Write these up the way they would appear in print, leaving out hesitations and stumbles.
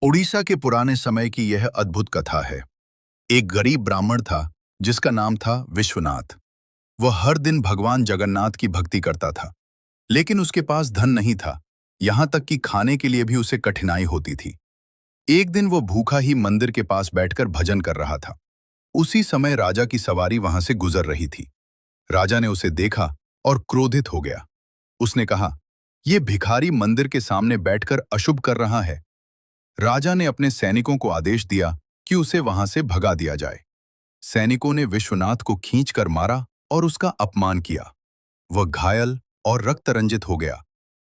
उड़ीसा के पुराने समय की यह अद्भुत कथा है। एक गरीब ब्राह्मण था जिसका नाम था विश्वनाथ। वह हर दिन भगवान जगन्नाथ की भक्ति करता था, लेकिन उसके पास धन नहीं था। यहाँ तक कि खाने के लिए भी उसे कठिनाई होती थी। एक दिन वो भूखा ही मंदिर के पास बैठकर भजन कर रहा था। उसी समय राजा की सवारी वहां से गुजर रही थी। राजा ने उसे देखा और क्रोधित हो गया। उसने कहा, "यह भिखारी मंदिर के सामने बैठकर अशुभ कर रहा है।" राजा ने अपने सैनिकों को आदेश दिया कि उसे वहां से भगा दिया जाए। सैनिकों ने विश्वनाथ को खींचकर मारा और उसका अपमान किया। वह घायल और रक्त रंजित हो गया,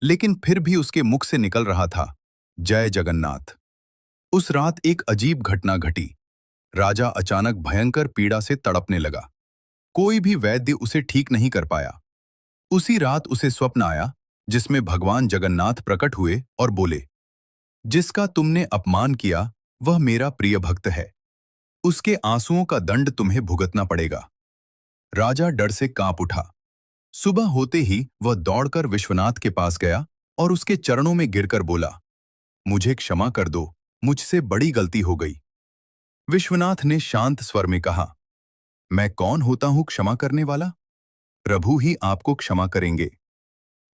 लेकिन फिर भी उसके मुख से निकल रहा था, "जय जगन्नाथ।" उस रात एक अजीब घटना घटी। राजा अचानक भयंकर पीड़ा से तड़पने लगा। कोई भी वैद्य उसे ठीक नहीं कर पाया। उसी रात उसे स्वप्न आया, जिसमें भगवान जगन्नाथ प्रकट हुए और बोले, "जिसका तुमने अपमान किया वह मेरा प्रिय भक्त है। उसके आंसुओं का दंड तुम्हें भुगतना पड़ेगा।" राजा डर से कांप उठा। सुबह होते ही वह दौड़कर विश्वनाथ के पास गया और उसके चरणों में गिरकर बोला, "मुझे क्षमा कर दो, मुझसे बड़ी गलती हो गई।" विश्वनाथ ने शांत स्वर में कहा, "मैं कौन होता हूं क्षमा करने वाला? प्रभु ही आपको क्षमा करेंगे।"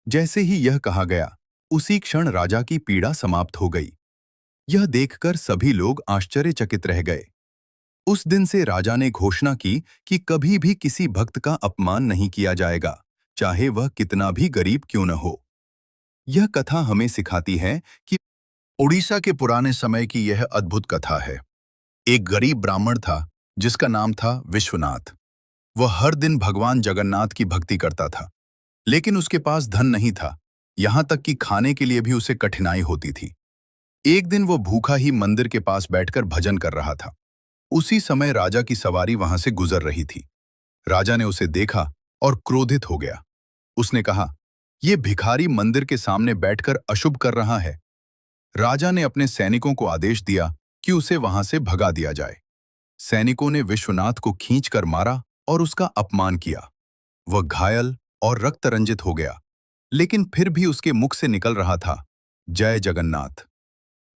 जैसे ही यह कहा गया, उसी क्षण राजा की पीड़ा समाप्त हो गई। यह देखकर सभी लोग आश्चर्यचकित रह गए। उस दिन से राजा ने घोषणा की कि कभी भी किसी भक्त का अपमान नहीं किया जाएगा, चाहे वह कितना भी गरीब क्यों न हो। यह कथा हमें सिखाती है कि उड़ीसा के पुराने समय की यह अद्भुत कथा है। एक गरीब ब्राह्मण था जिसका नाम था विश्वनाथ। वह हर दिन भगवान जगन्नाथ की भक्ति करता था, लेकिन उसके पास धन नहीं था। यहाँ तक कि खाने के लिए भी उसे कठिनाई होती थी। एक दिन वो भूखा ही मंदिर के पास बैठकर भजन कर रहा था। उसी समय राजा की सवारी वहां से गुजर रही थी। राजा ने उसे देखा और क्रोधित हो गया। उसने कहा, "यह भिखारी मंदिर के सामने बैठकर अशुभ कर रहा है।" राजा ने अपने सैनिकों को आदेश दिया कि उसे वहां से भगा दिया जाए। सैनिकों ने विश्वनाथ को खींचकर मारा और उसका अपमान किया। वह घायल और रक्त रंजित हो गया, लेकिन फिर भी उसके मुख से निकल रहा था, "जय जगन्नाथ।"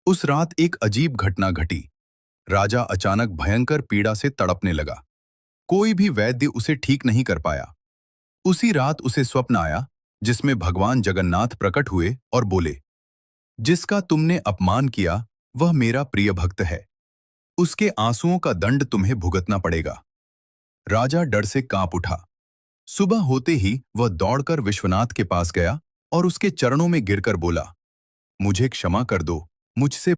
उस रात एक अजीब घटना घटी। राजा अचानक भयंकर पीड़ा से तड़पने लगा। कोई भी वैद्य उसे ठीक नहीं कर पाया। उसी रात उसे स्वप्न आया, जिसमें भगवान जगन्नाथ प्रकट हुए और बोले, "जिसका तुमने अपमान किया वह मेरा प्रिय भक्त है। उसके आंसुओं का दंड तुम्हें भुगतना पड़ेगा।" राजा डर से कांप उठा। सुबह होते ही वह दौड़कर विश्वनाथ के पास गया और उसके चरणों में गिरकर बोला, "मुझे क्षमा कर दो, मुझसे